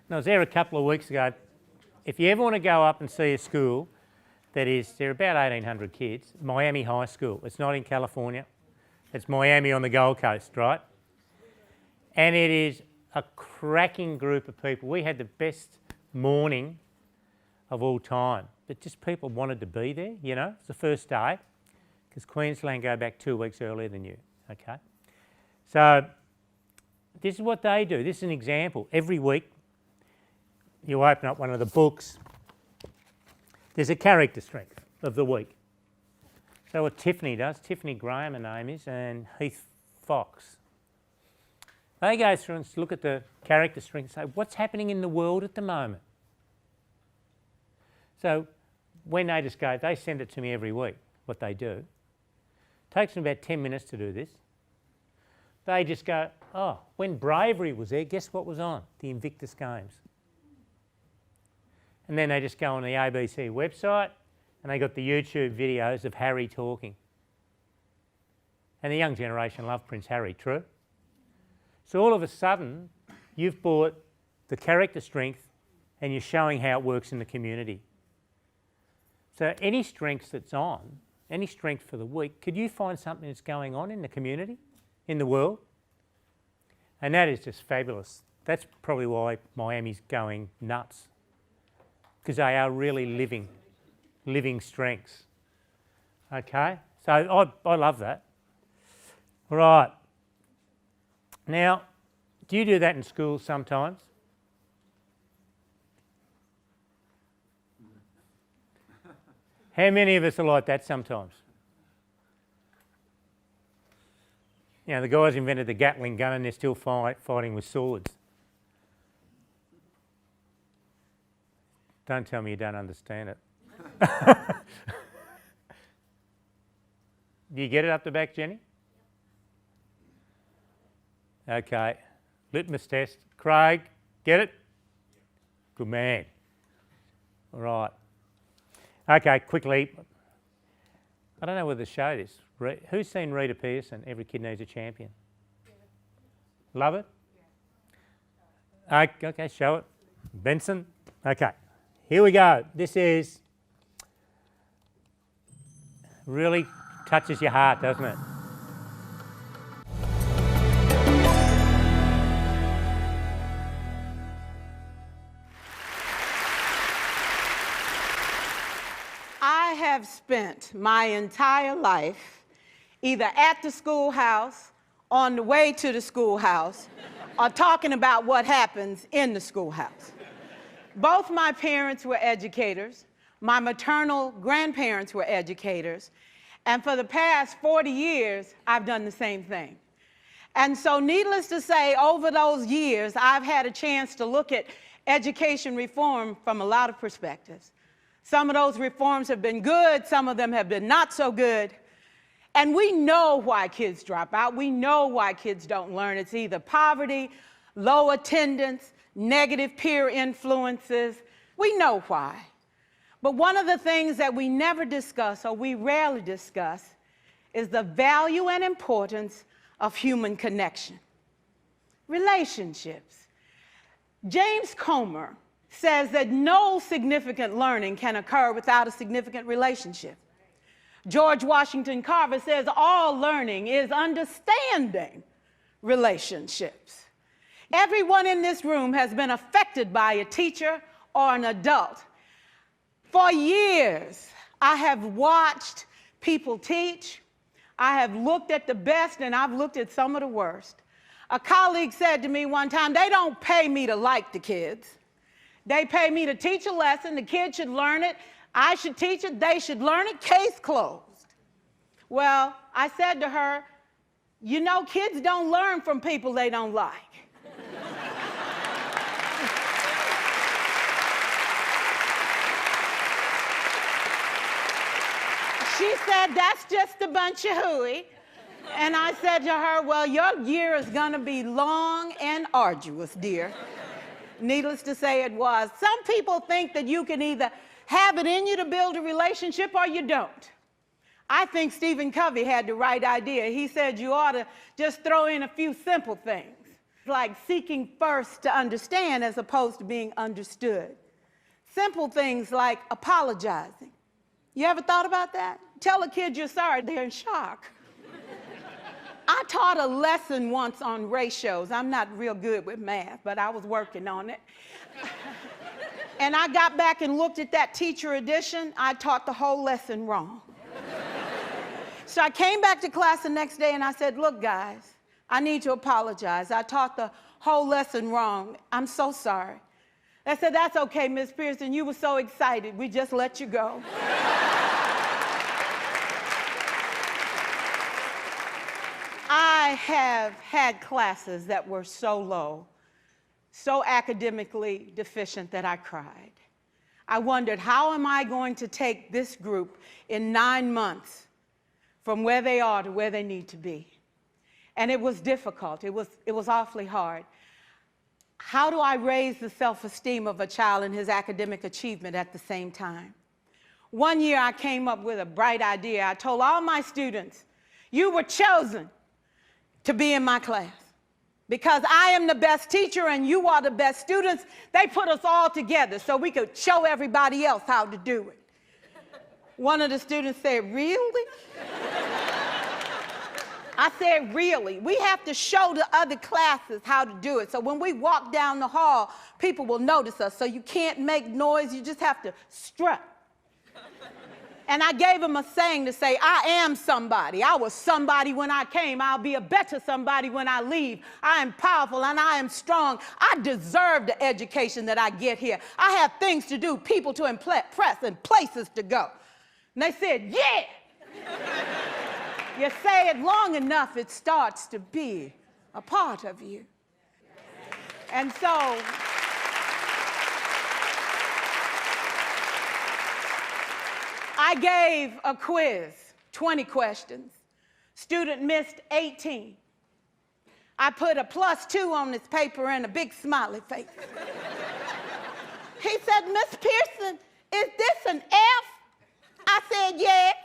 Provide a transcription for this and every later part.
And I was there a couple of weeks ago. If you ever want to go up and see a school that is, there are about 1,800 kids, Miami High School. It's not in California. It's Miami on the Gold Coast, right? And it is a cracking group of people. We had the best morning of all time. But just people wanted to be there, you know. It's the first day, because Queensland go back 2 weeks earlier than you, okay? So this is what they do. This is an example. Every week, you open up one of the books. There's a character strength of the week. So what Tiffany does, Tiffany Graham her name is, and Heath Fox. They go through and look at the character strength and say, what's happening in the world at the moment? So when they just go, they send it to me every week, what they do. It takes them about 10 minutes to do this. They just go, oh, when Bravery was there, guess what was on? The Invictus Games. And then they just go on the ABC website and they got the YouTube videos of Harry talking. And the young generation love Prince Harry, true? So all of a sudden, you've bought the character strength and you're showing how it works in the community. So any strengths that's on, any strength for the week, could you find something that's going on in the community, in the world? And that is just fabulous. That's probably why Miami's going nuts, because they are really living strengths. Okay, so I love that. All right. Now, do you do that in school sometimes? How many of us are like that sometimes? You know, the guys invented the Gatling gun and they're still fighting with swords. Don't tell me you don't understand it. Do you get it up the back, Jenny? Okay. Litmus test. Craig, get it? Good man. All right. Okay, quickly. I don't know whether to show this. Who's seen Rita Pierson, Every Kid Needs a Champion? Yeah. Love it? Yeah. Okay, show it. Benson? Okay, here we go. This is really touches your heart, doesn't it? I have spent my entire life either at the schoolhouse, on the way to the schoolhouse, or talking about what happens in the schoolhouse. Both my parents were educators. My maternal grandparents were educators. And for the past 40 years, I've done the same thing. And so needless to say, over those years, I've had a chance to look at education reform from a lot of perspectives. Some of those reforms have been good, some of them have been not so good. And we know why kids drop out. We know why kids don't learn. It's either poverty, low attendance, negative peer influences. We know why. But one of the things that we never discuss, or we rarely discuss, is the value and importance of human connection. Relationships. James Comer says that no significant learning can occur without a significant relationship. George Washington Carver says all learning is understanding relationships. Everyone in this room has been affected by a teacher or an adult. For years, I have watched people teach. I have looked at the best and I've looked at some of the worst. A colleague said to me one time, they don't pay me to like the kids. They pay me to teach a lesson. The kids should learn it. I should teach it. They should learn it. Case closed. Well, I said to her, you know, kids don't learn from people they don't like. She said, that's just a bunch of hooey. And I said to her, well, your year is going to be long and arduous, dear. Needless to say, it was. Some people think that you can either have it in you to build a relationship or you don't. I think Stephen Covey had the right idea. He said you ought to just throw in a few simple things. like seeking first to understand as opposed to being understood. Simple things like apologizing. You ever thought about that? Tell a kid you're sorry, they're in shock. I taught a lesson once on ratios. I'm not real good with math, but I was working on it. And I got back and looked at that teacher edition. I taught the whole lesson wrong. So I came back to class the next day and I said, look, guys, I need to apologize. I taught the whole lesson wrong. I'm so sorry. They said, that's okay, Miss Pierson. You were so excited. We just let you go. I have had classes that were so low, so academically deficient that I cried. I wondered, how am I going to take this group in 9 months from where they are to where they need to be? And it was difficult. It was awfully hard. How do I raise the self-esteem of a child and his academic achievement at the same time? One year I came up with a bright idea. I told all my students, you were chosen to be in my class. Because I am the best teacher and you are the best students, they put us all together so we could show everybody else how to do it. One of the students said, really? I said, really? We have to show the other classes how to do it. So when we walk down the hall, people will notice us. So you can't make noise, you just have to strut. And I gave him a saying to say, I am somebody. I was somebody when I came. I'll be a better somebody when I leave. I am powerful and I am strong. I deserve the education that I get here. I have things to do, people to impress, and places to go. And they said, yeah. You say it long enough, it starts to be a part of you. And so, I gave a quiz, 20 questions. Student missed 18. I put a +2 on his paper and a big smiley face. He said, Miss Pierson, is this an F? I said, yes.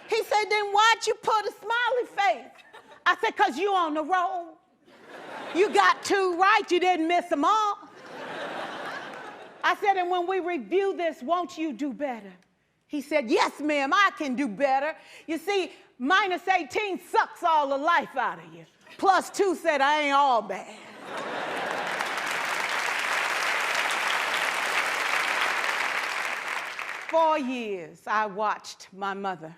He said, then why'd you put a smiley face? I said, because you on the roll. You got 2 right, you didn't miss them all. I said, and when we review this, won't you do better? He said, yes, ma'am, I can do better. You see, -18 sucks all the life out of you. +2 said, I ain't all bad. For years, I watched my mother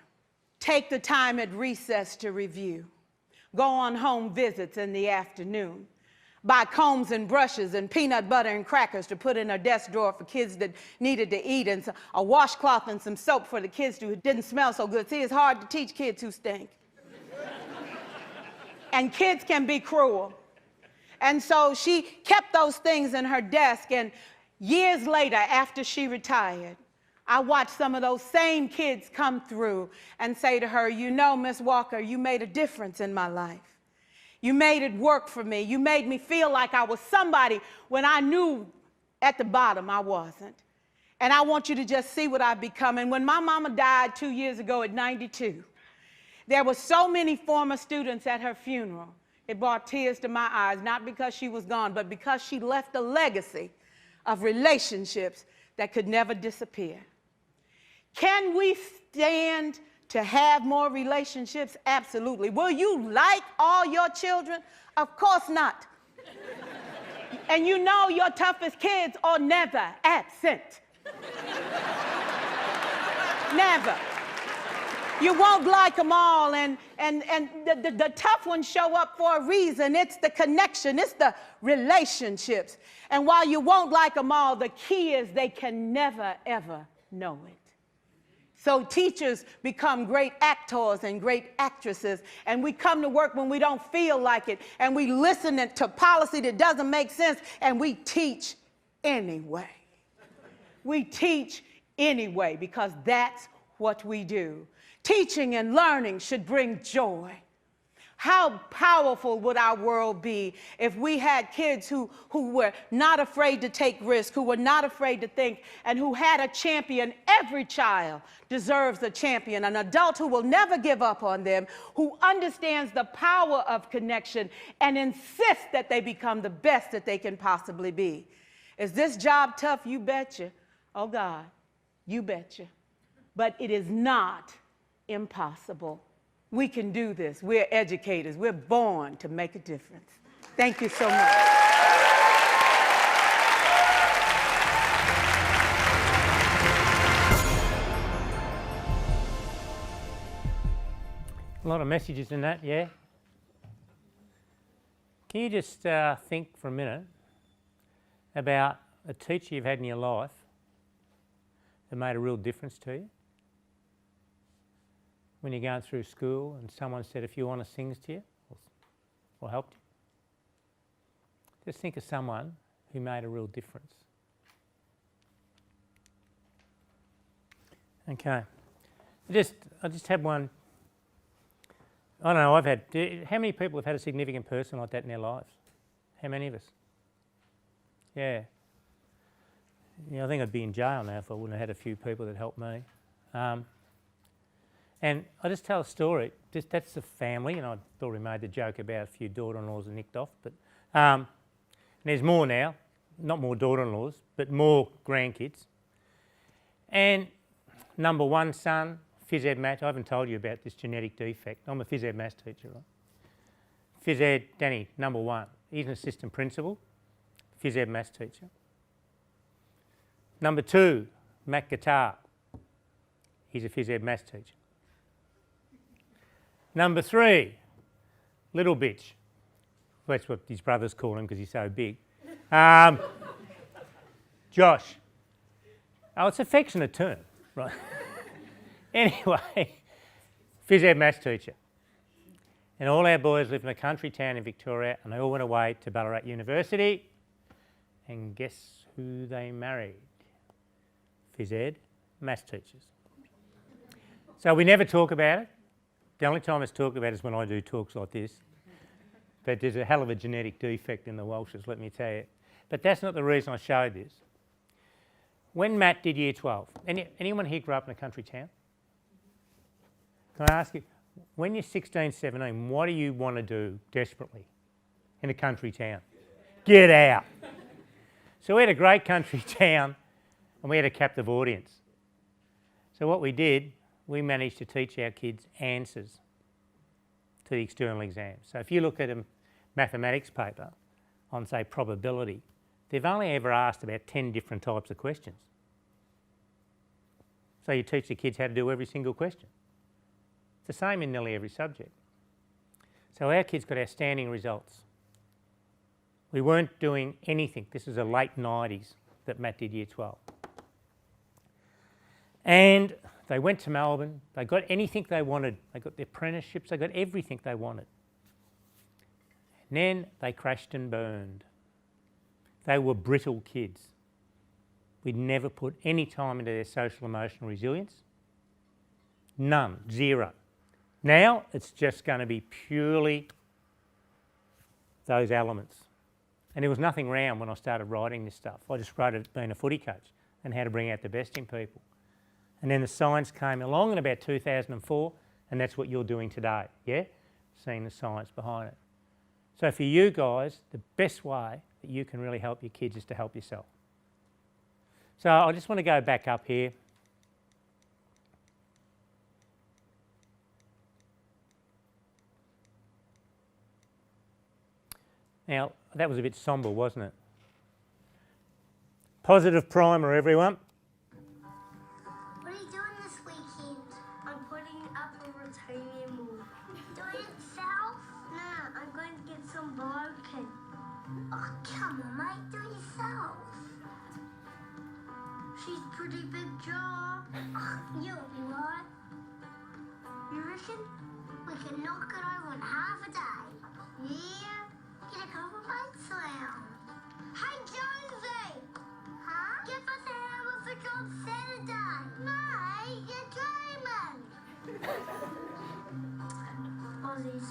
take the time at recess to review, go on home visits in the afternoon, buy combs and brushes and peanut butter and crackers to put in her desk drawer for kids that needed to eat, and a washcloth and some soap for the kids who didn't smell so good. See, it's hard to teach kids who stink. And kids can be cruel. And so she kept those things in her desk, and years later, after she retired, I watched some of those same kids come through and say to her, you know, Miss Walker, you made a difference in my life. You made it work for me. You made me feel like I was somebody when I knew at the bottom I wasn't. And I want you to just see what I've become. And when my mama died 2 years ago at 92, there were so many former students at her funeral. It brought tears to my eyes, not because she was gone, but because she left a legacy of relationships that could never disappear. Can we stand to have more relationships? Absolutely. Will you like all your children? Of course not. And you know your toughest kids are never absent. Never. You won't like them all, and the tough ones show up for a reason. It's the connection, it's the relationships. And while you won't like them all, the key is they can never, ever know it. So teachers become great actors and great actresses, and we come to work when we don't feel like it, and we listen to policy that doesn't make sense, and we teach anyway. We teach anyway because that's what we do. Teaching and learning should bring joy. How powerful would our world be if we had kids who were not afraid to take risks, who were not afraid to think, and who had a champion? Every child deserves a champion, an adult who will never give up on them, who understands the power of connection and insists that they become the best that they can possibly be. Is this job tough? You betcha. Oh God, you betcha. But it is not impossible. We can do this. We're educators. We're born to make a difference. Thank you so much. A lot of messages in that, yeah? Can you just think for a minute about a teacher you've had in your life that made a real difference to you? When you're going through school and someone said a few honest things to you or helped you? Just think of someone who made a real difference. Okay. I just had one. I don't know, how many people have had a significant person like that in their lives? How many of us? Yeah. I think I'd be in jail now if I wouldn't have had a few people that helped me. And I just tell a story. That's the family, and I've already made the joke about a few daughter-in-laws that nicked off, but there's more now. Not more daughter-in-laws, but more grandkids. And number one son, phys ed maths. I haven't told you about this genetic defect. I'm a phys ed maths teacher, right? Phys ed, Danny, number one. He's an assistant principal, phys ed maths teacher. Number two, Matt Guitar. He's a phys ed maths teacher. Number three, little bitch. That's what his brothers call him because he's so big. Josh. Oh, it's an affectionate term, right? Anyway, phys ed maths teacher. And all our boys live in a country town in Victoria, and they all went away to Ballarat University. And guess who they married? Phys ed maths teachers. So we never talk about it. The only time it's talked about is when I do talks like this. But there's a hell of a genetic defect in the Walshes, let me tell you. But that's not the reason I showed this. When Matt did year 12, anyone here grew up in a country town? Can I ask you, when you're 16, 17, what do you want to do desperately in a country town? Get out. So we had a great country town and we had a captive audience. So what we did, we managed to teach our kids answers to the external exam. So if you look at a mathematics paper on, say, probability, they've only ever asked about 10 different types of questions. So you teach the kids how to do every single question. It's the same in nearly every subject. So our kids got outstanding results. We weren't doing anything. This is the late 90s that Matt did year 12. And they went to Melbourne, they got anything they wanted. They got their apprenticeships, they got everything they wanted. And then they crashed and burned. They were brittle kids. We'd never put any time into their social emotional resilience. None, zero. Now it's just going to be purely those elements. And there was nothing round when I started writing this stuff. I just wrote it being a footy coach and how to bring out the best in people. And then the science came along in about 2004, and that's what you're doing today, yeah? Seeing the science behind it. So for you guys, the best way that you can really help your kids is to help yourself. So I just want to go back up here. Now, that was a bit sombre, wasn't it? Positive primer, everyone. What are you doing this weekend? I'm putting up a retaining wall. Do it yourself? Nah, I'm going to get some broken. Oh, come on, mate, do it yourself. She's pretty big jaw. Oh, you'll be right. You reckon? We can knock it over in half a day. Yeah? Get a couple bites around. Hey, Jonesy! Huh? Give us a hammer for John Saturday. Mate, you're dreaming. Aussies,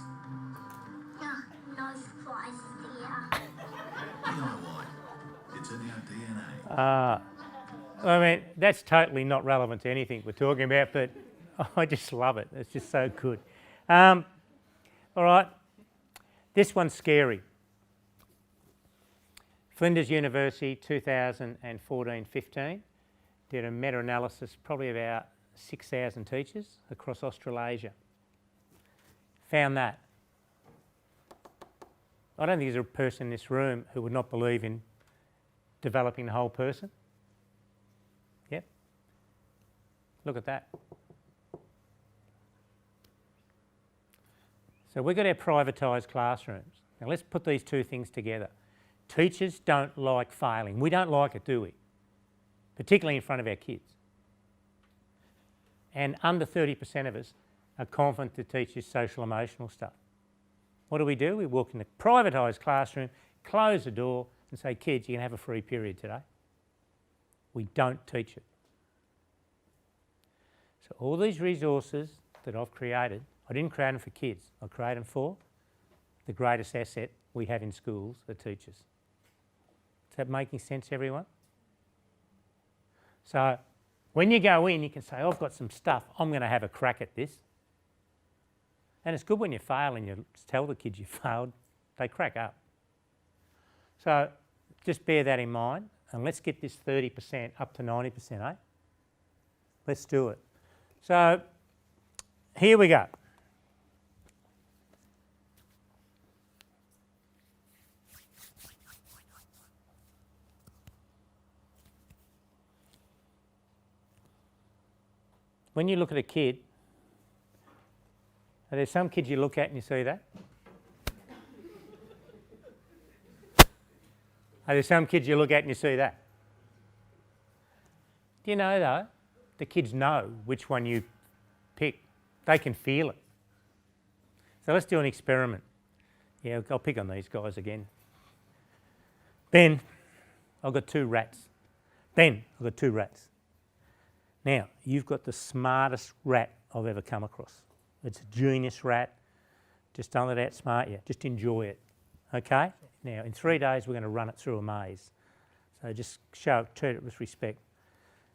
I mean, that's totally not relevant to anything we're talking about, but I just love it. It's just so good. All right, this one's scary. Flinders University, 2014-15, did a meta-analysis, probably about 6,000 teachers across Australasia. Found that. I don't think there's a person in this room who would not believe in developing the whole person. Yep. Look at that. So we've got our privatised classrooms. Now let's put these two things together. Teachers don't like failing. We don't like it, do we? Particularly in front of our kids. And under 30% of us are confident to teach this social emotional stuff. What do? We walk in the privatised classroom, close the door and say, kids, you can have a free period today. We don't teach it. So all these resources that I've created, I didn't create them for kids. I created them for the greatest asset we have in schools, the teachers. Is that making sense, everyone? So when you go in, you can say, I've got some stuff, I'm going to have a crack at this. And it's good when you fail and you tell the kids you failed, they crack up. So just bear that in mind and let's get this 30% up to 90%, eh? Let's do it. So here we go. When you look at a kid, are there some kids you look at and you see that? Are there some kids you look at and you see that? Do you know though, the kids know which one you pick. They can feel it. So let's do an experiment. Yeah, I'll pick on these guys again. Ben, I've got 2 rats. Ben, I've got 2 rats. Now, you've got the smartest rat I've ever come across. It's a genius rat. Just don't let it outsmart you. Just enjoy it. Okay? Now, in 3 days, we're going to run it through a maze. So just treat it with respect.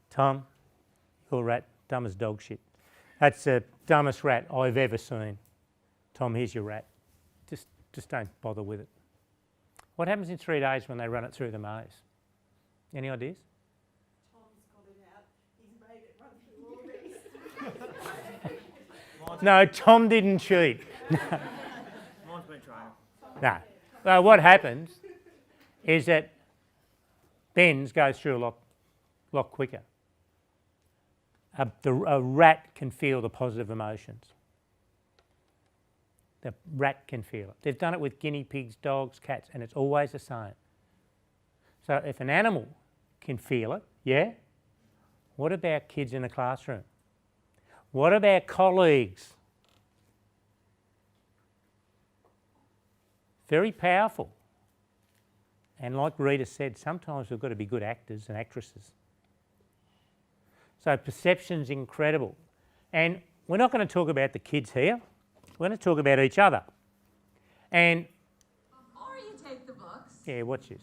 Tom, your rat, dumb as dog shit. That's the dumbest rat I've ever seen. Tom, here's your rat. Just don't bother with it. What happens in 3 days when they run it through the maze? Any ideas? No, Tom didn't cheat. Mine's been trying. No. Well, what happens is that Ben's goes through a lot quicker. A rat can feel the positive emotions. The rat can feel it. They've done it with guinea pigs, dogs, cats, and it's always the same. So if an animal can feel it, yeah, what about kids in the classroom? What about colleagues? Very powerful. And like Rita said, sometimes we've got to be good actors and actresses. So perception's incredible. And we're not going to talk about the kids here. We're going to talk about each other. And Or you take the books. yeah, watch this.